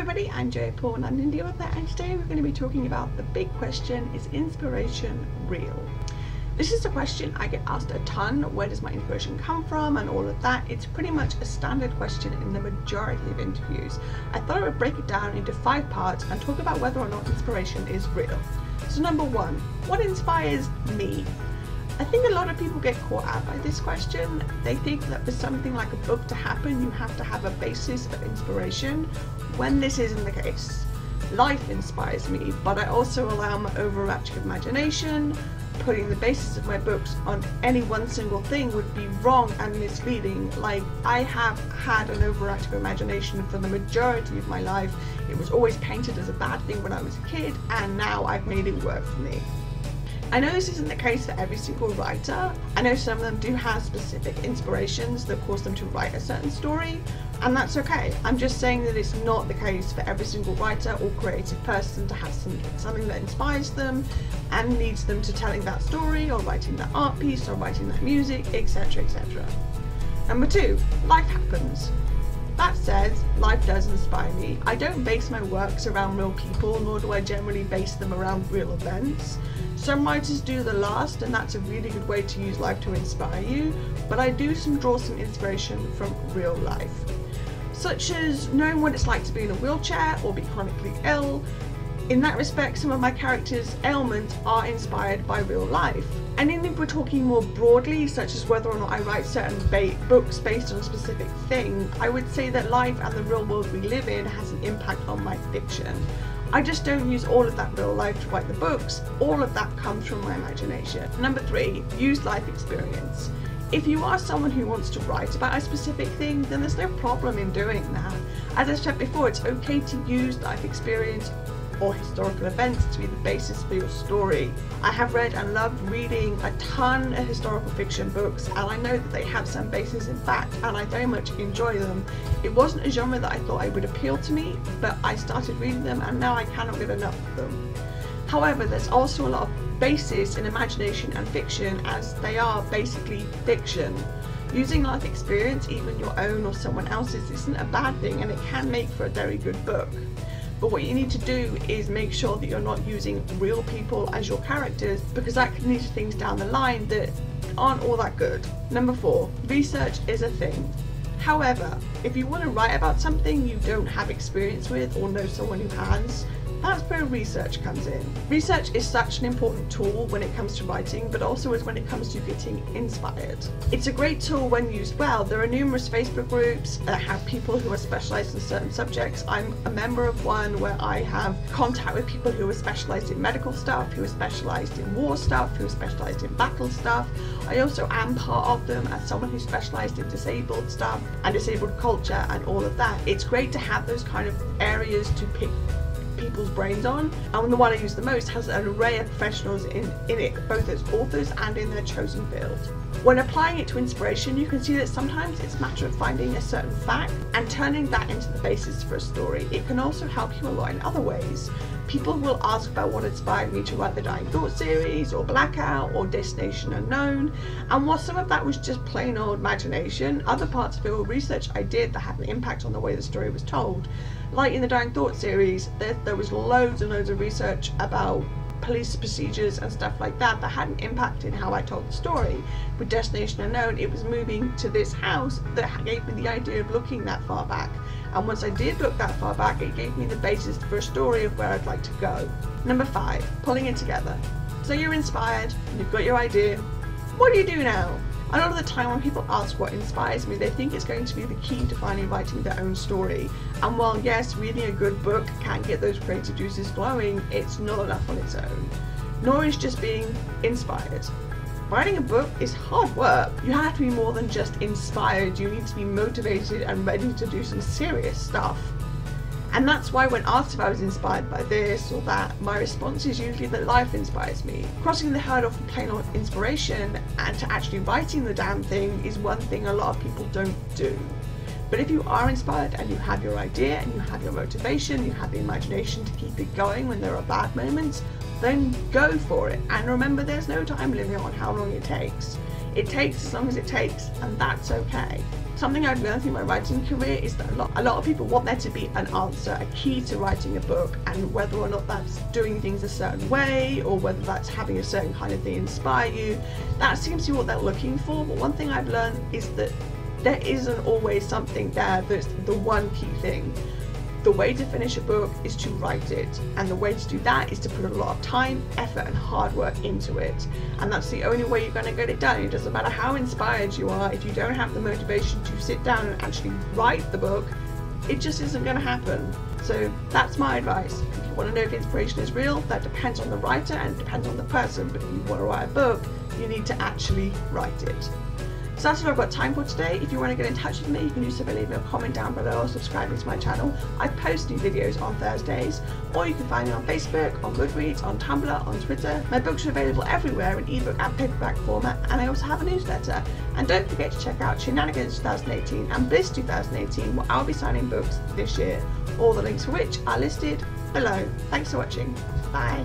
everybody, I'm Jo Paul and I'm an indie author, and today we're going to be talking about the big question: is inspiration real? This is a question I get asked a ton. Where does my inspiration come from and all of that? It's pretty much a standard question in the majority of interviews. I thought I would break it down into 5 parts and talk about whether or not inspiration is real. So number 1, what inspires me? I think a lot of people get caught out by this question. They think that for something like a book to happen, you have to have a basis of inspiration, when this isn't the case. Life inspires me, but I also allow my overarching imagination. Putting the basis of my books on any one single thing would be wrong and misleading. Like, I have had an overactive imagination for the majority of my life. It was always painted as a bad thing when I was a kid, and now I've made it work for me. I know this isn't the case for every single writer. I know some of them do have specific inspirations that cause them to write a certain story, and that's okay. I'm just saying that it's not the case for every single writer or creative person to have something that inspires them and leads them to telling that story or writing that art piece or writing that music, etc, etc. Number 2, life happens. That said, life does inspire me. I don't base my works around real people, nor do I generally base them around real events. Some writers do the last, and that's a really good way to use life to inspire you, but I do draw some inspiration from real life. Such as knowing what it's like to be in a wheelchair or be chronically ill. In that respect, some of my characters' ailments are inspired by real life. And even if we're talking more broadly, such as whether or not I write certain books based on a specific thing, I would say that life and the real world we live in has an impact on my fiction. I just don't use all of that real life to write the books. All of that comes from my imagination. Number 3, use life experience. If you are someone who wants to write about a specific thing, then there's no problem in doing that. As I said before, it's okay to use life experience or historical events to be the basis for your story. I have read and loved reading a ton of historical fiction books, and I know that they have some basis in fact, and I very much enjoy them. It wasn't a genre that I thought would appeal to me, but I started reading them and now I cannot get enough of them. However, there's also a lot of basis in imagination and fiction, as they are basically fiction. Using life experience, even your own or someone else's, isn't a bad thing, and it can make for a very good book. But what you need to do is make sure that you're not using real people as your characters, because that can lead to things down the line that aren't all that good. Number 4, research is a thing. However, if you want to write about something you don't have experience with or know someone who has, that's where research comes in. Research is such an important tool when it comes to writing, but also is when it comes to getting inspired. It's a great tool when used well. There are numerous Facebook groups that have people who are specialised in certain subjects. I'm a member of one where I have contact with people who are specialised in medical stuff, who are specialised in war stuff, who are specialised in battle stuff. I also am part of them as someone who's specialised in disabled stuff and disabled culture and all of that. It's great to have those kind of areas to pick people's brains on, and the one I use the most has an array of professionals in it, both as authors and in their chosen field. When applying it to inspiration, you can see that sometimes it's a matter of finding a certain fact and turning that into the basis for a story. It can also help you a lot in other ways. People will ask about what inspired me to write the Dying Thought series, or Blackout, or Destination Unknown, and while some of that was just plain old imagination, other parts of it were research I did that had an impact on the way the story was told. Like in the Dying Thought series, there was loads and loads of research about police procedures and stuff like that that had an impact in how I told the story. With Destination Unknown, it was moving to this house that gave me the idea of looking that far back. And once I did look that far back, it gave me the basis for a story of where I'd like to go. Number 5, pulling it together. So you're inspired, you've got your idea. What do you do now? A lot of the time when people ask what inspires me, they think it's going to be the key to finally writing their own story. And while yes, reading a good book can get those creative juices flowing, it's not enough on its own. Nor is just being inspired. Writing a book is hard work. You have to be more than just inspired. You need to be motivated and ready to do some serious stuff. And that's why when asked if I was inspired by this or that, my response is usually that life inspires me. Crossing the hurdle from plain old inspiration and to actually writing the damn thing is one thing a lot of people don't do. But if you are inspired and you have your idea and you have your motivation, you have the imagination to keep it going when there are bad moments, then go for it. And remember, there's no time limit on how long it takes. It takes as long as it takes, and that's okay. Something I've learned through my writing career is that a lot of people want there to be an answer, a key to writing a book, and whether or not that's doing things a certain way or whether that's having a certain kind of thing inspire you, that seems to be what they're looking for. But one thing I've learned is that there isn't always something there that's the one key thing. The way to finish a book is to write it, and the way to do that is to put a lot of time, effort and hard work into it, and that's the only way you're going to get it done. It doesn't matter how inspired you are, if you don't have the motivation to sit down and actually write the book, it just isn't going to happen. So that's my advice. If you want to know if inspiration is real, that depends on the writer and it depends on the person, but if you want to write a book, you need to actually write it. So that's all I've got time for today. If you want to get in touch with me, you can do so by leaving a comment down below or subscribing to my channel. I post new videos on Thursdays, or you can find me on Facebook, on Goodreads, on Tumblr, on Twitter. My books are available everywhere in ebook and paperback format, and I also have a newsletter. And don't forget to check out Shenanigans 2018 and Bliss 2018, where I'll be signing books this year, all the links for which are listed below. Thanks for watching. Bye.